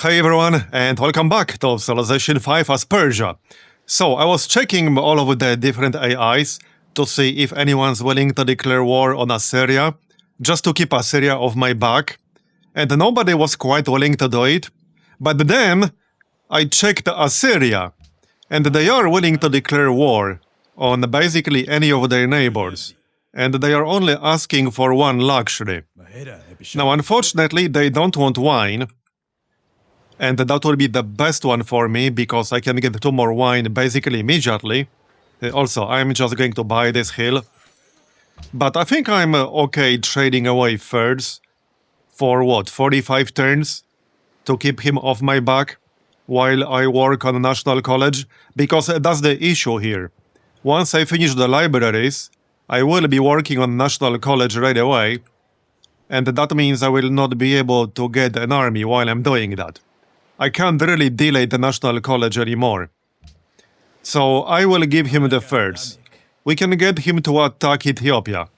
Hey everyone, and welcome back to Civilization 5 as Persia. So, I was checking all of the different AIs to see if anyone's willing to declare war on Assyria, just to keep Assyria off my back, and nobody was quite willing to do it. But then, I checked Assyria, and they are willing to declare war on basically any of their neighbors, and they are only asking for one luxury. Now, unfortunately, they don't want wine, and that will be the best one for me, because I can get 2 more wine basically immediately. Also, I'm just going to buy this hill. But I think I'm okay trading away thirds for what, 45 turns? To keep him off my back while I work on National College? Because that's the issue here. Once I finish the libraries, I will be working on National College right away, and that means I will not be able to get an army while I'm doing that. I can't really delay the National College anymore. So I will give him the thirds. We can get him to attack Ethiopia.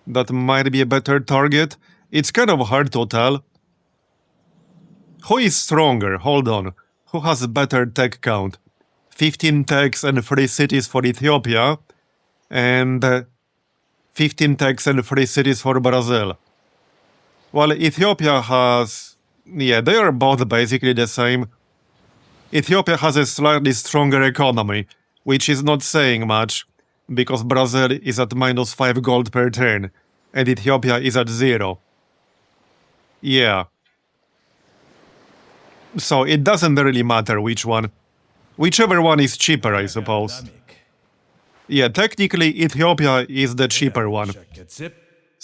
That might be a better target. It's kind of hard to tell. Who is stronger? Hold on. Who has better tech count? 15 techs and 3 cities for Ethiopia, and 15 techs and 3 cities for Brazil. Well, Ethiopia has... yeah, they are both basically the same. Ethiopia has a slightly stronger economy, which is not saying much, because Brazil is at -5 gold per turn, and Ethiopia is at 0. Yeah. So it doesn't really matter which one. Whichever one is cheaper, I suppose. Yeah, technically Ethiopia is the cheaper one.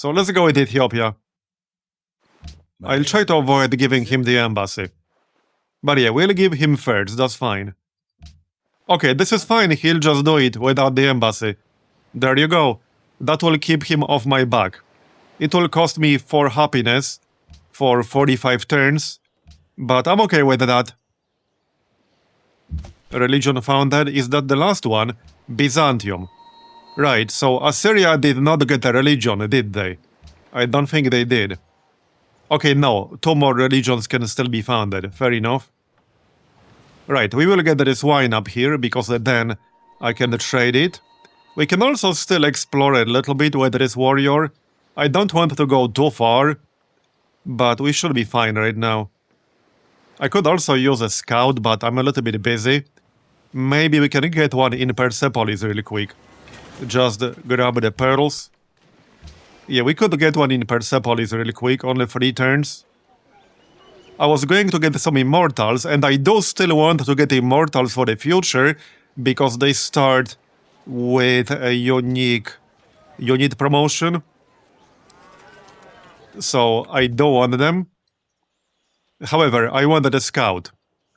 So let's go with Ethiopia. I'll try to avoid giving him the embassy. But yeah, we'll give him thirds, that's fine. Okay, this is fine, he'll just do it without the embassy. There you go. That will keep him off my back. It will cost me 4 happiness for 45 turns, but I'm okay with that. Religion founded, is that the last one? Byzantium. Right, so Assyria did not get a religion, did they? I don't think they did. Okay, no, 2 more religions can still be founded, fair enough. Right, we will get this wine up here, because then I can trade it. We can also still explore a little bit with this warrior. I don't want to go too far, but we should be fine right now. I could also use a scout, but I'm a little bit busy. Maybe we can get one in Persepolis really quick. Just grab the pearls. Yeah, we could get one in Persepolis really quick, only 3 turns. I was going to get some immortals, and I do still want to get immortals for the future, because they start with a unique unit promotion. So I do want them. However, I wanted a scout,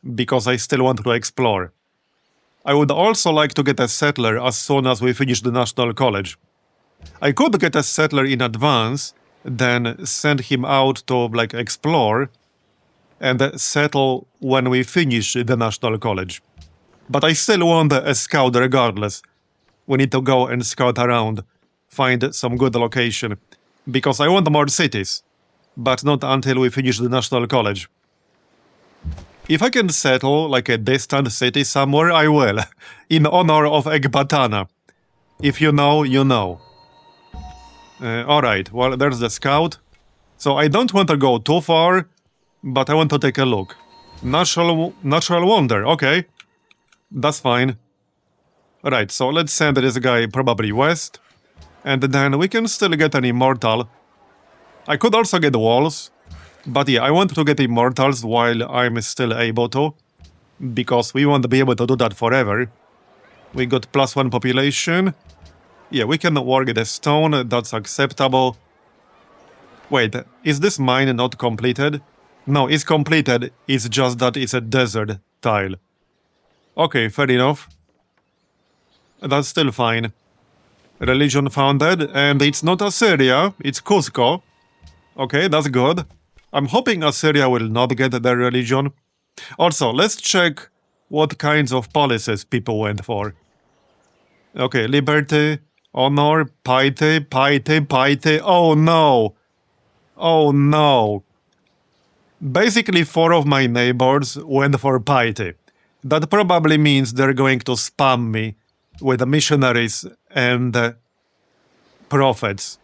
because I still want to explore. I would also like to get a settler as soon as we finish the National College. I could get a settler in advance, then send him out to, like, explore, and settle when we finish the National College. But I still want a scout regardless. We need to go and scout around, find some good location, because I want more cities, but not until we finish the National College. If I can settle, like, a distant city somewhere, I will, in honor of Ekbatana. If you know, you know. Alright, well, there's the scout. So I don't want to go too far, but I want to take a look. Natural wonder, okay. That's fine. Right, so let's send this guy probably west. And then we can still get an immortal. I could also get walls. But yeah, I want to get immortals while I'm still able to. Because we won't be able to do that forever. We got +1 population. Yeah, we can work the stone, that's acceptable. Wait, is this mine not completed? No, it's completed, it's just that it's a desert tile. Okay, fair enough. That's still fine. Religion founded, and it's not Assyria, it's Cusco. Okay, that's good. I'm hoping Assyria will not get their religion. Also, let's check what kinds of policies people went for. Okay, liberty, honor, piety. Oh no! Oh no! Basically, 4 of my neighbors went for piety. That probably means they're going to spam me with the missionaries and prophets.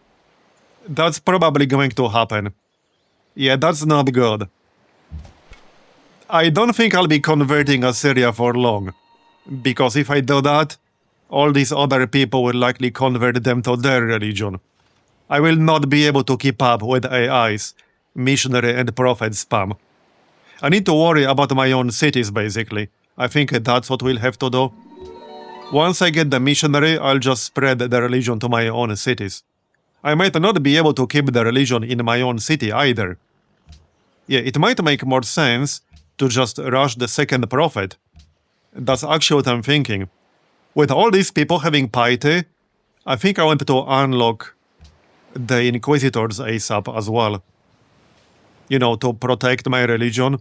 That's probably going to happen. Yeah, that's not good. I don't think I'll be converting Assyria for long, because if I do that, all these other people will likely convert them to their religion. I will not be able to keep up with AI's missionary and prophet spam. I need to worry about my own cities, basically. I think that's what we'll have to do. Once I get the missionary, I'll just spread the religion to my own cities. I might not be able to keep the religion in my own city either. Yeah, it might make more sense to just rush the second prophet. That's actually what I'm thinking. With all these people having piety, I think I want to unlock the Inquisitors ASAP as well. You know, to protect my religion.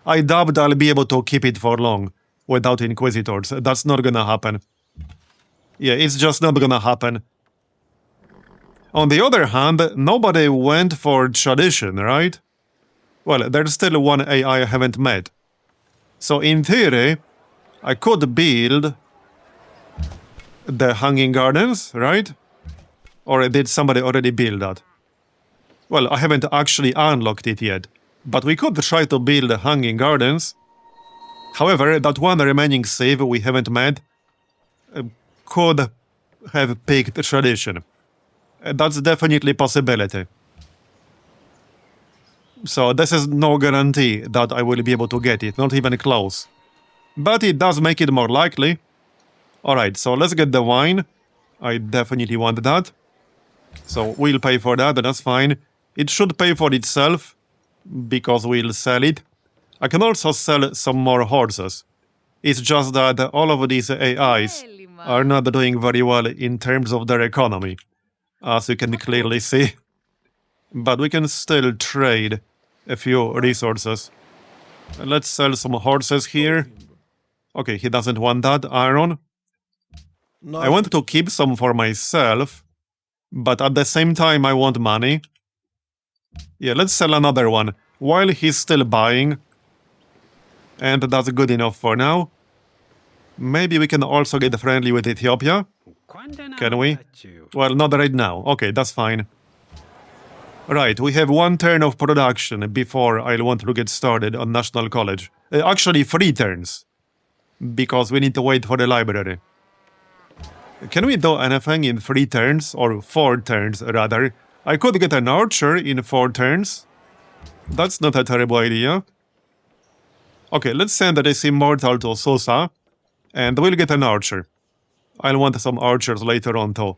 I doubt I'll be able to keep it for long without Inquisitors. That's not gonna happen. Yeah, it's just not gonna happen. On the other hand, nobody went for tradition, right? Well, there's still one AI I haven't met. So in theory, I could build the Hanging Gardens, right? Or did somebody already build that? Well, I haven't actually unlocked it yet, but we could try to build the Hanging Gardens. However, that one remaining save we haven't met could have picked tradition. That's definitely a possibility. So this is no guarantee that I will be able to get it, not even close. But it does make it more likely. Alright, so let's get the wine. I definitely want that. So we'll pay for that, that's fine. It should pay for itself, because we'll sell it. I can also sell some more horses. It's just that all of these AIs are not doing very well in terms of their economy, as you can clearly see. But we can still trade a few resources. Let's sell some horses here. Okay, he doesn't want that iron. I want to keep some for myself, but at the same time I want money. Yeah, let's sell another one while he's still buying. And that's good enough for now. Maybe we can also get friendly with Ethiopia. Can we? Well, not right now. Okay, that's fine. Right, we have 1 turn of production before I'll want to get started on National College. Actually, 3 turns. Because we need to wait for the library. Can we do anything in 3 turns? Or 4 turns, rather. I could get an archer in 4 turns. That's not a terrible idea. Okay, let's send this immortal to Susa. And we'll get an archer. I'll want some archers later on too.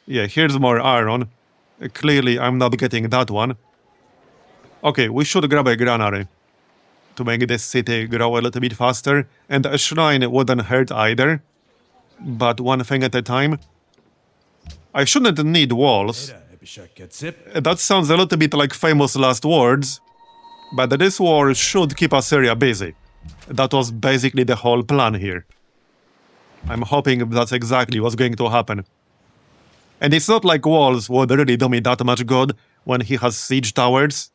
Yeah, here's more iron. Clearly, I'm not getting that one. Okay, we should grab a granary to make this city grow a little bit faster. And a shrine wouldn't hurt either. But one thing at a time. I shouldn't need walls. That sounds a little bit like famous last words. But this war should keep Assyria busy. That was basically the whole plan here. I'm hoping that's exactly what's going to happen. And it's not like walls would really do me that much good when he has siege towers.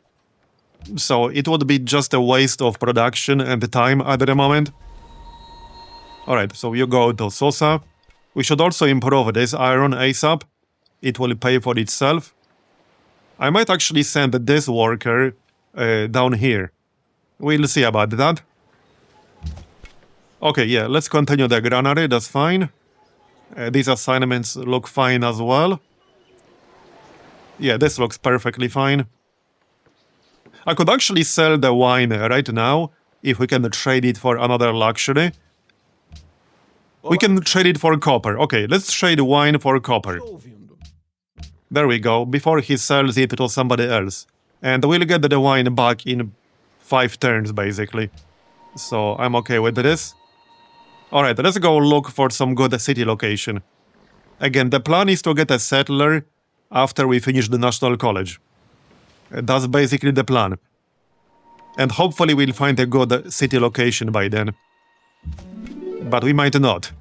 So it would be just a waste of production and time at the moment. Alright, so you go to Sosa. We should also improve this iron ASAP. It will pay for itself. I might actually send this worker down here. We'll see about that. Okay, yeah, let's continue the granary, that's fine. These assignments look fine as well. Yeah, this looks perfectly fine. I could actually sell the wine right now, if we can trade it for another luxury. We can trade it for copper. Okay, let's trade wine for copper. There we go, before he sells it to somebody else. And we'll get the wine back in 5 turns, basically. So I'm okay with this. Alright, let's go look for some good city location. Again, the plan is to get a settler after we finish the National College. That's basically the plan. And hopefully we'll find a good city location by then. But we might not.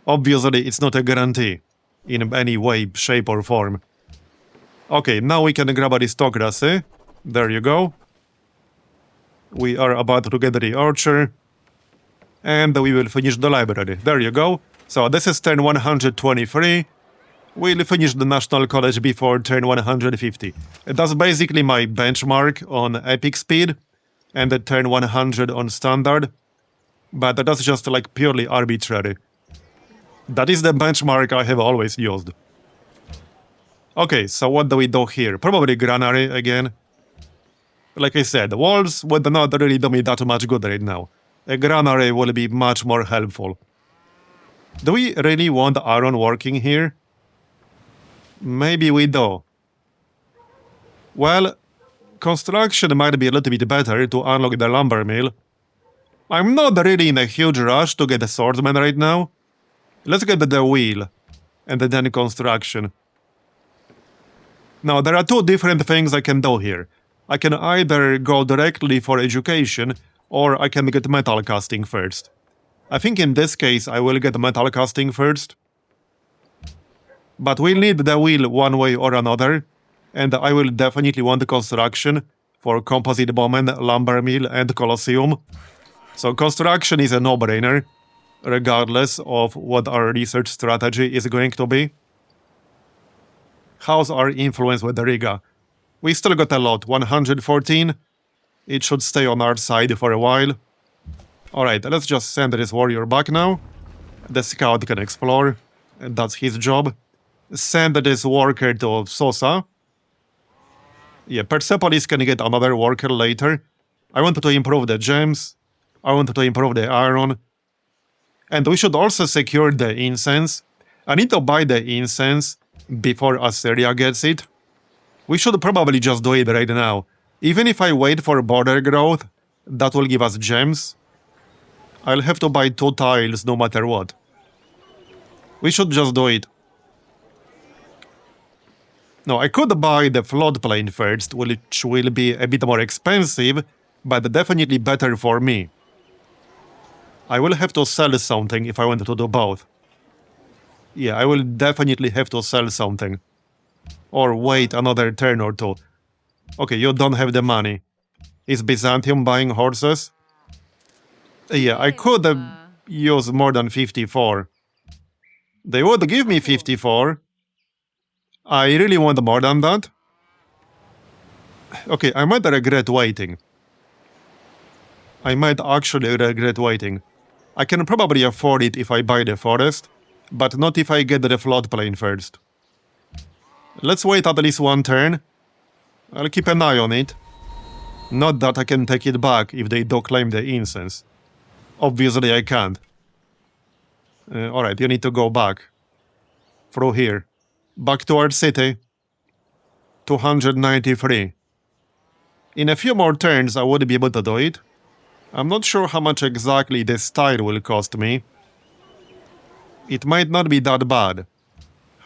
Obviously, it's not a guarantee. In any way, shape or form. Okay, now we can grab aristocracy. There you go. We are about to get the archer. And we will finish the library. There you go. So this is turn 123. We'll finish the National College before turn 150. That's basically my benchmark on epic speed, and the turn 100 on standard. But that's just like purely arbitrary. That is the benchmark I have always used. Okay, so what do we do here? Probably granary again. Like I said, walls would not really do me that much good right now. A granary will be much more helpful. Do we really want iron working here? Maybe we do. Well, construction might be a little bit better to unlock the lumber mill. I'm not really in a huge rush to get a swordsman right now. Let's get the wheel, and then construction. Now, there are two different things I can do here. I can either go directly for education, or I can get metal casting first. I think in this case I will get metal casting first. But we'll need the wheel one way or another, and I will definitely want the construction for composite bowman, lumber mill, and Colosseum. So construction is a no-brainer, regardless of what our research strategy is going to be. How's our influence with the Riga? We still got a lot, 114. It should stay on our side for a while. Alright, let's just send this warrior back now. The scout can explore, and that's his job. Send this worker to Sosa. Yeah, Persepolis can get another worker later. I want to improve the gems. I want to improve the iron. And we should also secure the incense. I need to buy the incense before Assyria gets it. We should probably just do it right now. Even if I wait for border growth, that will give us gems. I'll have to buy 2 tiles no matter what. We should just do it. No, I could buy the floodplain first, which will be a bit more expensive, but definitely better for me. I will have to sell something if I want to do both. Yeah, I will definitely have to sell something. Or wait another turn or two. Okay, you don't have the money. Is Byzantium buying horses? Yeah, I could use more than 54. They would give me 54. I really want more than that. Okay, I might regret waiting. I might actually regret waiting. I can probably afford it if I buy the forest, but not if I get the floodplain first. Let's wait at least one turn. I'll keep an eye on it. Not that I can take it back if they do claim the incense. Obviously I can't. Alright, you need to go back. Through here. Back to our city. 293. In a few more turns I would be able to do it. I'm not sure how much exactly this tile will cost me. It might not be that bad.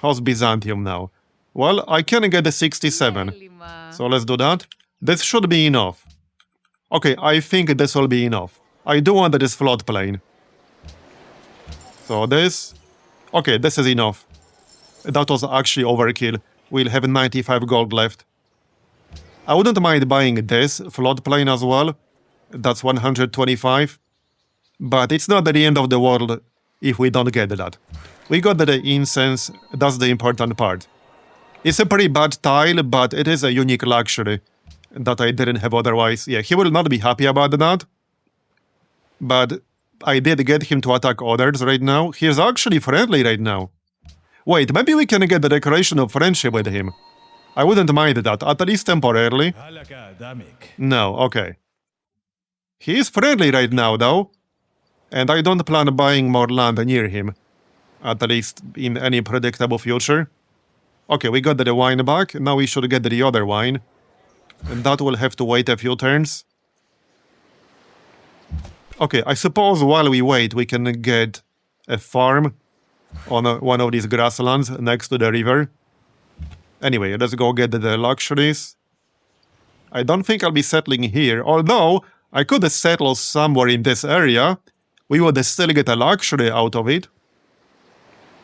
How's Byzantium now? Well, I can get the 67. So let's do that. This should be enough. Okay, I think this will be enough. I do want this floodplain. So this... Okay, this is enough. That was actually overkill. We'll have 95 gold left. I wouldn't mind buying this floodplain as well. That's 125. But it's not the end of the world if we don't get that. We got the incense, that's the important part. It's a pretty bad tile, but it is a unique luxury that I didn't have otherwise. Yeah, he will not be happy about that. But I did get him to attack others right now. He is actually friendly right now. Wait, maybe we can get the decoration of friendship with him. I wouldn't mind that, at least temporarily. No, okay. He is friendly right now, though. And I don't plan buying more land near him. At least in any predictable future. Okay, we got the wine back. Now we should get the other wine. And that will have to wait a few turns. Okay, I suppose while we wait, we can get a farm on one of these grasslands next to the river. Anyway, let's go get the luxuries. I don't think I'll be settling here, although I could settle somewhere in this area. We would still get a luxury out of it.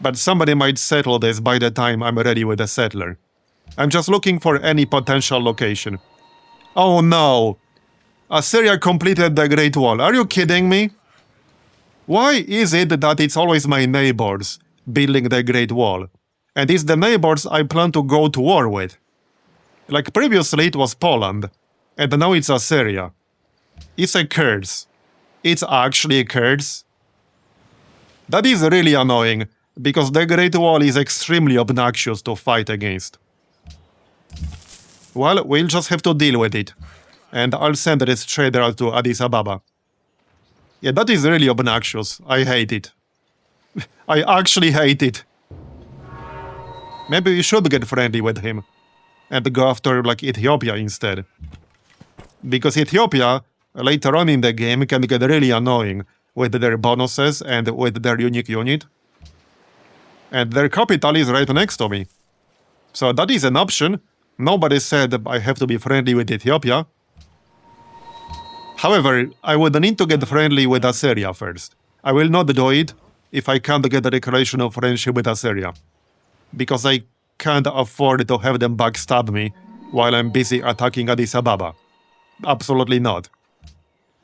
But somebody might settle this by the time I'm ready with a settler. I'm just looking for any potential location. Oh no! Assyria completed the Great Wall. Are you kidding me? Why is it that it's always my neighbors building the Great Wall? And it's the neighbors I plan to go to war with. Like previously it was Poland, and now it's Assyria. It's a curse. It's actually a curse. That is really annoying, because the Great Wall is extremely obnoxious to fight against. Well, we'll just have to deal with it. And I'll send this trader to Addis Ababa. Yeah, that is really obnoxious. I hate it. I actually hate it. Maybe we should get friendly with him and go after, like, Ethiopia instead. Because Ethiopia, later on in the game, can get really annoying with their bonuses and with their unique unit. And their capital is right next to me. So that is an option. Nobody said I have to be friendly with Ethiopia. However, I would need to get friendly with Assyria first. I will not do it if I can't get a declaration of friendship with Assyria. Because I can't afford to have them backstab me while I'm busy attacking Addis Ababa. Absolutely not.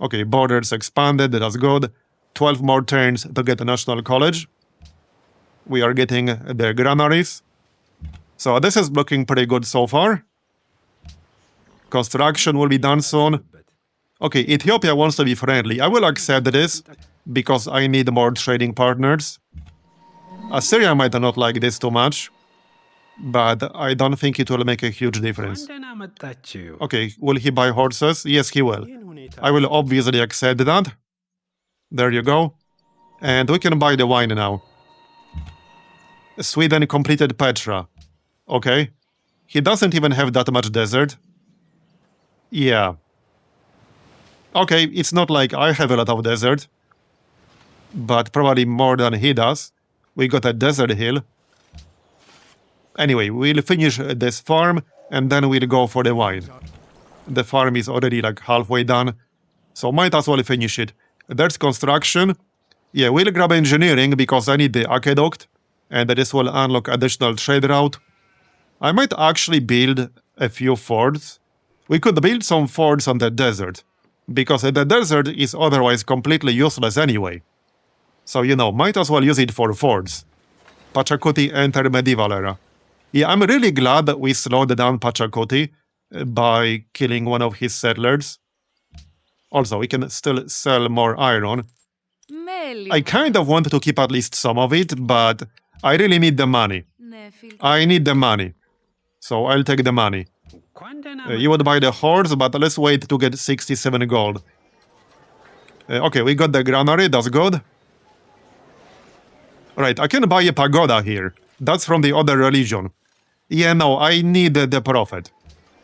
Okay, borders expanded, that's good. 12 more turns to get a national college. We are getting the granaries. So this is looking pretty good so far. Construction will be done soon. Okay, Ethiopia wants to be friendly. I will accept this because I need more trading partners. Assyria might not like this too much, but I don't think it will make a huge difference. Okay, will he buy horses? Yes, he will. I will obviously accept that. There you go. And we can buy the wine now. Sweden completed Petra. Okay. He doesn't even have that much desert. Yeah. Okay, it's not like I have a lot of desert, but probably more than he does. We got a desert hill. Anyway, we'll finish this farm, and then we'll go for the wine. The farm is already like halfway done, so might as well finish it. There's construction. Yeah, we'll grab engineering because I need the aqueduct, and this will unlock additional trade route. I might actually build a few forts. We could build some forts on the desert, because the desert is otherwise completely useless anyway. So, you know, might as well use it for forts. Pachacuti enter medieval era. Yeah, I'm really glad that we slowed down Pachacuti by killing one of his settlers. Also, we can still sell more iron. I kind of want to keep at least some of it, but I really need the money. I need the money. So I'll take the money. You would buy the horse, but let's wait to get 67 gold. Okay, we got the granary, that's good. Right, I can buy a pagoda here. That's from the other religion. Yeah, no, I need the prophet.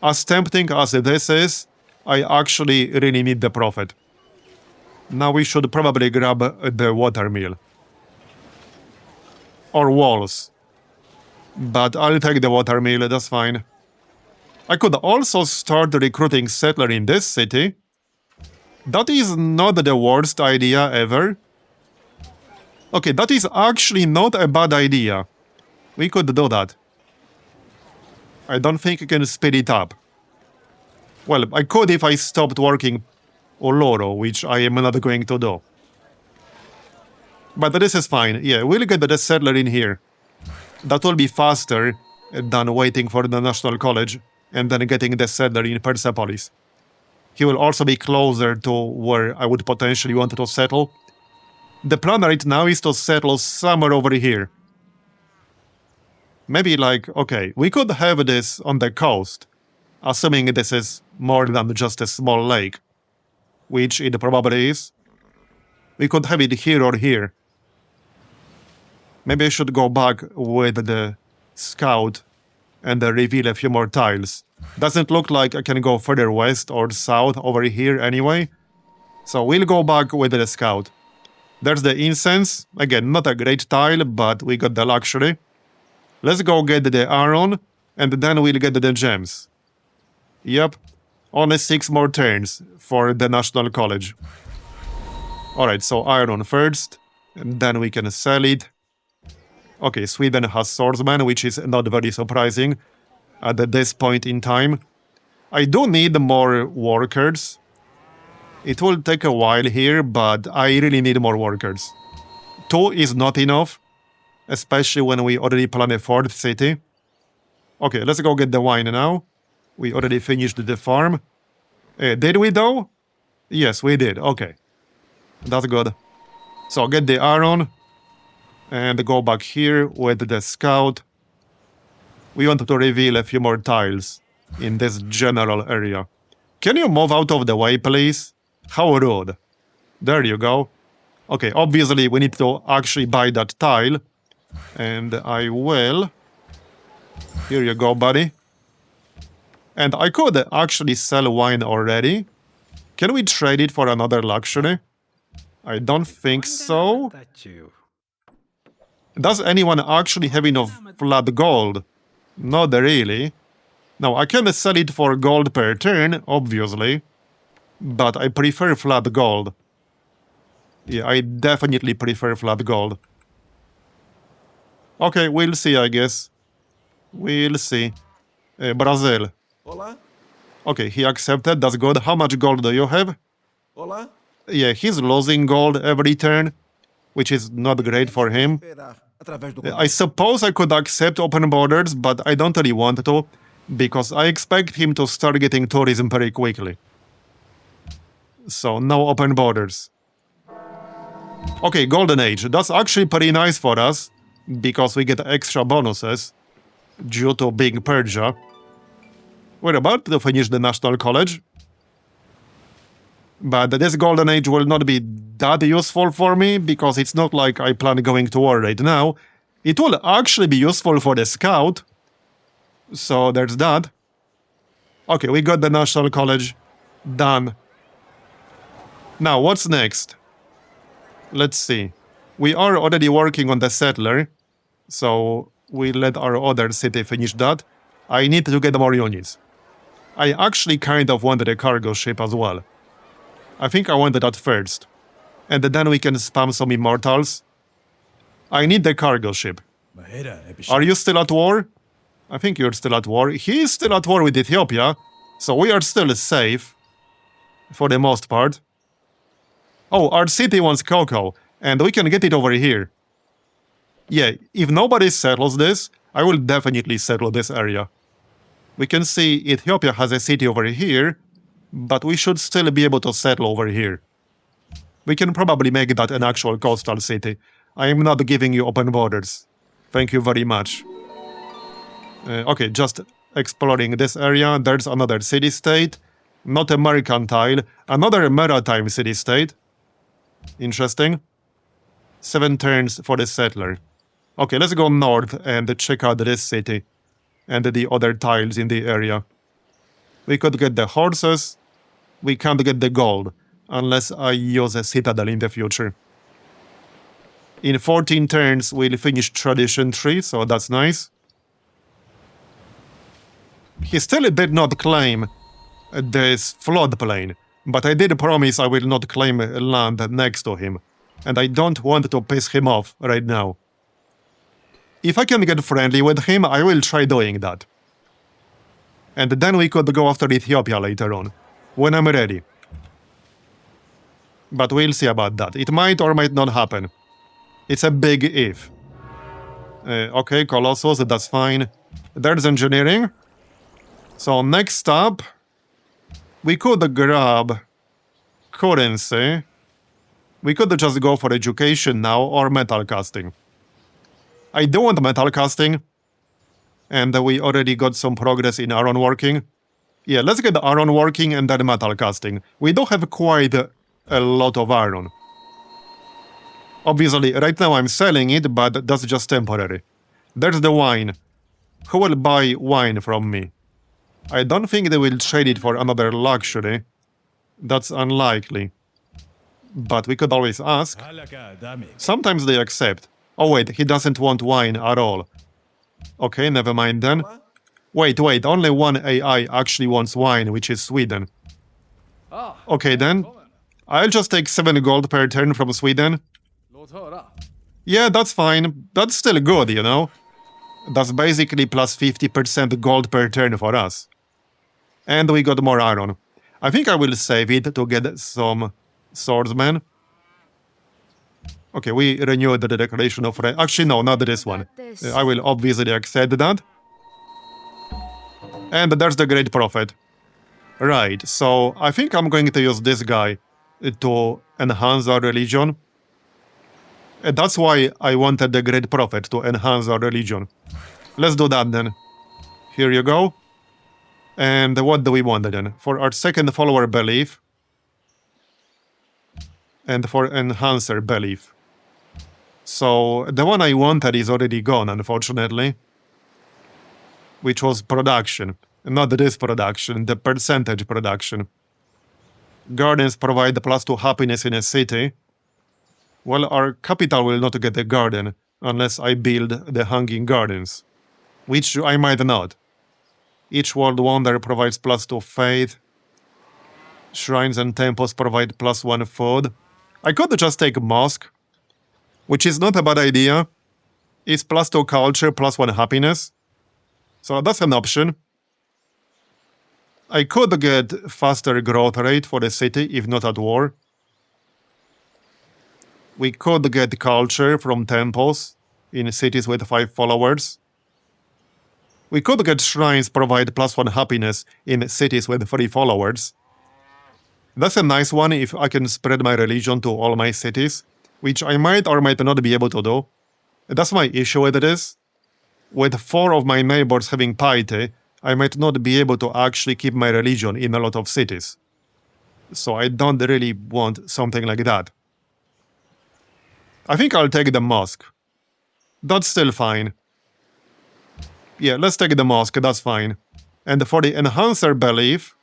As tempting as this is, I actually really need the prophet. Now we should probably grab the watermill. Or walls. But I'll take the watermill, that's fine. I could also start recruiting settler in this city. That is not the worst idea ever. Okay, that is actually not a bad idea. We could do that. I don't think I can speed it up. Well, I could if I stopped working Oloro, which I am not going to do. But this is fine. Yeah, we'll get the settler in here. That will be faster than waiting for the National College and then getting the settler in Persepolis. He will also be closer to where I would potentially want to settle. The plan right now is to settle somewhere over here. Maybe like, okay, we could have this on the coast, assuming this is more than just a small lake, which it probably is. We could have it here or here. Maybe I should go back with the scout and reveal a few more tiles. Doesn't look like I can go further west or south over here anyway. So we'll go back with the scout. There's the incense. Again, not a great tile, but we got the luxury. Let's go get the iron, and then we'll get the gems. Yep, only 6 more turns for the National College. Alright, so iron first, and then we can sell it. Okay, Sweden has swordsmen, which is not very surprising at this point in time. I do need more workers. It will take a while here, but I really need more workers. 2 is not enough, especially when we already planned a 4th city. Okay, let's go get the wine now. We already finished the farm. Did we though? Yes, we did. Okay. That's good. So get the iron and go back here with the scout. We want to reveal a few more tiles in this general area. Can you move out of the way, please? How rude. There you go. Okay, obviously we need to actually buy that tile. And I will. Here you go, buddy. And I could actually sell wine already. Can we trade it for another luxury? I don't think so. Does anyone actually have enough flat gold? Not really. Now, I can sell it for gold per turn, obviously. But I prefer flat gold. Yeah, I definitely prefer flat gold. Okay, we'll see, I guess. We'll see. Brazil. Olá, Okay, he accepted. That's good. How much gold do you have? olá. Yeah, he's losing gold every turn, which is not great for him. Esperar através do I suppose I could accept open borders, but I don't really want to, because I expect him to start getting tourism very quickly. So, no open borders. Okay, Golden Age. That's actually pretty nice for us, because we get extra bonuses due to being Persia. We're about to finish the National College. But this Golden Age will not be that useful for me, because it's not like I plan going to war right now. It will actually be useful for the scout. So there's that. Okay, we got the National College. Done. Now, what's next? Let's see. We are already working on the settler. So we let our other city finish that. I need to get more units. I actually kind of wanted a cargo ship as well. I think I wanted that first. And then we can spam some immortals. I need the cargo ship. Are you still at war? I think you're still at war. He is still at war with Ethiopia. So we are still safe. For the most part. Oh, our city wants cocoa. And we can get it over here. Yeah, if nobody settles this, I will definitely settle this area. We can see Ethiopia has a city over here, but we should still be able to settle over here. We can probably make that an actual coastal city. I am not giving you open borders. Thank you very much. Okay, just exploring this area. There's another city-state. Not a mercantile. Another maritime city-state. Interesting. 7 turns for the settler. Okay, let's go north and check out this city and the other tiles in the area. We could get the horses. We can't get the gold unless I use a citadel in the future. In 14 turns, we'll finish Tradition 3, so that's nice. He still did not claim this floodplain, but I did promise I will not claim land next to him, and I don't want to piss him off right now. If I can get friendly with him, I will try doing that. And then we could go after Ethiopia later on, when I'm ready. But we'll see about that. It might or might not happen. It's a big if. Okay, Colossus, that's fine. There's engineering. So next up, we could grab currency. We could just go for education now or metal casting. I do want metal casting. And we already got some progress in iron working. Yeah, let's get iron working and then metal casting. We do have quite a lot of iron. Obviously, right now I'm selling it, but that's just temporary. There's the wine. Who will buy wine from me? I don't think they will trade it for another luxury. That's unlikely. But we could always ask. Sometimes they accept. Oh wait, he doesn't want wine at all. Okay, never mind then. Wait, only one AI actually wants wine, which is Sweden. Okay then. I'll just take 7 gold per turn from Sweden. Yeah, that's fine. That's still good, you know? That's basically plus 50% gold per turn for us. And we got more iron. I think I will save it to get some swordsmen. Okay, we renewed the declaration of... Actually, no, not this one. I will obviously accept that. And there's the Great Prophet. Right, so I think I'm going to use this guy to enhance our religion. That's why I wanted the Great Prophet, to enhance our religion. Let's do that then. Here you go. And what do we want then? For our second follower belief. And for enhancer belief. So the one I wanted is already gone, unfortunately. Which was production. Not this production, the percentage production. Gardens provide +2 happiness in a city. Well, our capital will not get a garden unless I build the hanging gardens. Which I might not. Each world wonder provides +2 faith. Shrines and temples provide +1 food. I could just take mosque, which is not a bad idea. It's +2 culture, +1 happiness. So that's an option. I could get faster growth rate for the city if not at war. We could get culture from temples in cities with 5 followers. We could get shrines provide +1 happiness in cities with 3 followers. That's a nice one if I can spread my religion to all my cities, which I might or might not be able to do. That's my issue with this. With 4 of my neighbors having piety, I might not be able to actually keep my religion in a lot of cities. So I don't really want something like that. I think I'll take the mosque. That's still fine. Yeah, let's take the mosque, that's fine. And for the enhancer belief,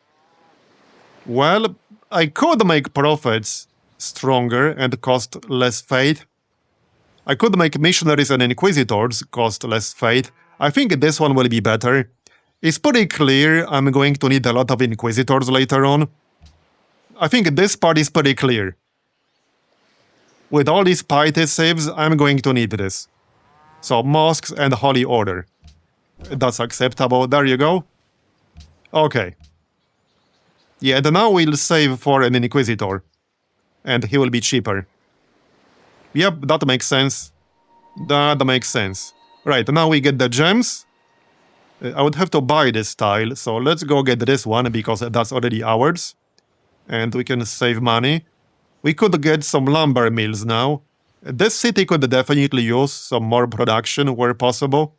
well, I could make prophets stronger and cost less faith. I could make missionaries and inquisitors cost less faith. I think this one will be better. It's pretty clear I'm going to need a lot of inquisitors later on. I think this part is pretty clear. With all these piety saves, I'm going to need this. So mosques and holy order. That's acceptable. There you go. Okay. Yeah, and now we'll save for an inquisitor. And he will be cheaper. Yep, that makes sense. That makes sense. Right, now we get the gems. I would have to buy this tile, so let's go get this one because that's already ours. And we can save money. We could get some lumber mills now. This city could definitely use some more production where possible.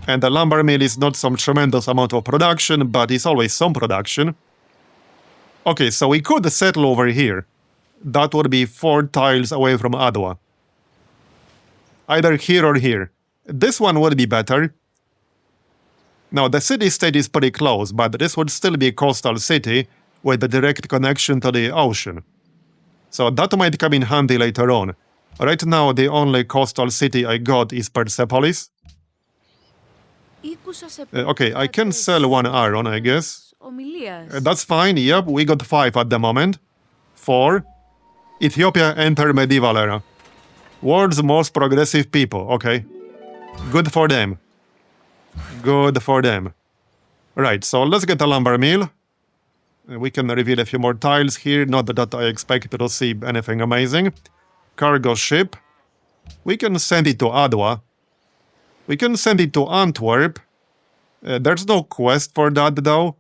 And the lumber mill is not some tremendous amount of production, but it's always some production. Okay, so we could settle over here. That would be 4 tiles away from Adwa. Either here or here. This one would be better. Now, the city-state is pretty close, but this would still be a coastal city with a direct connection to the ocean. So that might come in handy later on. Right now, the only coastal city I got is Persepolis. Okay, I can sell 1 iron, I guess. That's fine, yep, we got 5 at the moment. 4. Ethiopia enter medieval era. World's most progressive people, okay. Good for them. Good for them. Right, so let's get a lumber mill. We can reveal a few more tiles here, not that I expect to see anything amazing. Cargo ship. We can send it to Adwa. We can send it to Antwerp. There's no quest for that though.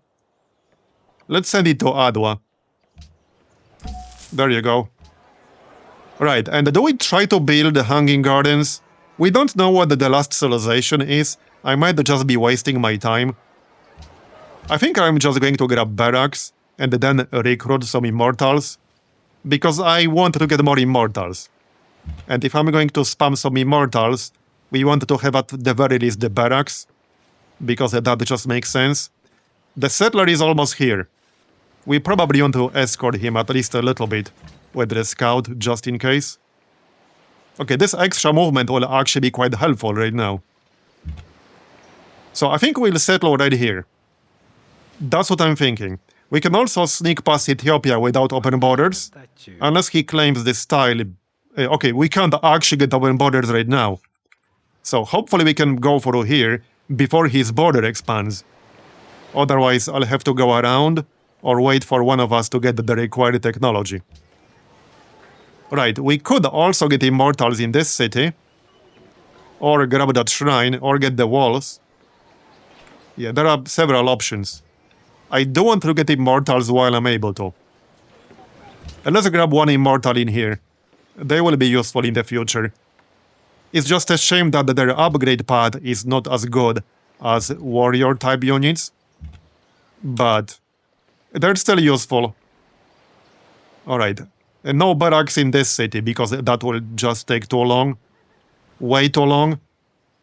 Let's send it to Adwa. There you go. Right, and do we try to build the hanging gardens? We don't know what the last civilization is. I might just be wasting my time. I think I'm just going to grab barracks and then recruit some immortals. Because I want to get more immortals. And if I'm going to spam some immortals, we want to have at the very least the barracks. Because that just makes sense. The settler is almost here. We probably want to escort him at least a little bit with the scout, just in case. Okay, this extra movement will actually be quite helpful right now. So I think we'll settle right here. That's what I'm thinking. We can also sneak past Ethiopia without open borders. Unless he claims this tile. Okay, we can't actually get open borders right now. So hopefully we can go through here before his border expands. Otherwise, I'll have to go around or wait for one of us to get the required technology. Right, we could also get immortals in this city, or grab that shrine, or get the walls. Yeah, there are several options. I do want to get immortals while I'm able to. And let's grab one immortal in here. They will be useful in the future. It's just a shame that their upgrade path is not as good as warrior type units, but they're still useful. Alright, no barracks in this city because that will just take too long. Way too long.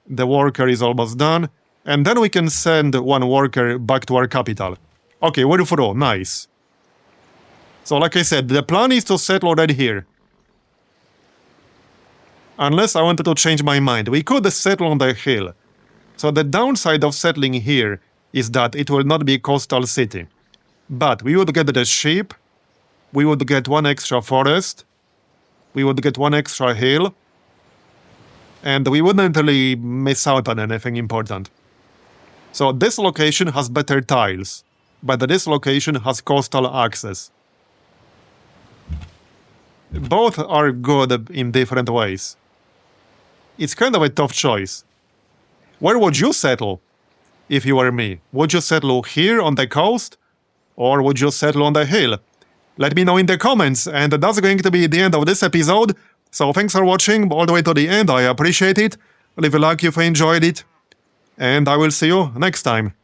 The worker is almost done, and then we can send one worker back to our capital. Okay, we're through, nice. So like I said, the plan is to settle right here. Unless I wanted to change my mind, we could settle on the hill. So the downside of settling here is that it will not be a coastal city. But we would get the sheep, we would get one extra forest, we would get one extra hill, and we wouldn't really miss out on anything important. So this location has better tiles, but this location has coastal access. Both are good in different ways. It's kind of a tough choice. Where would you settle if you were me? Would you settle here on the coast, or would you settle on the hill? Let me know in the comments, and that's going to be the end of this episode. So thanks for watching all the way to the end, I appreciate it. Leave a like if you enjoyed it, and I will see you next time.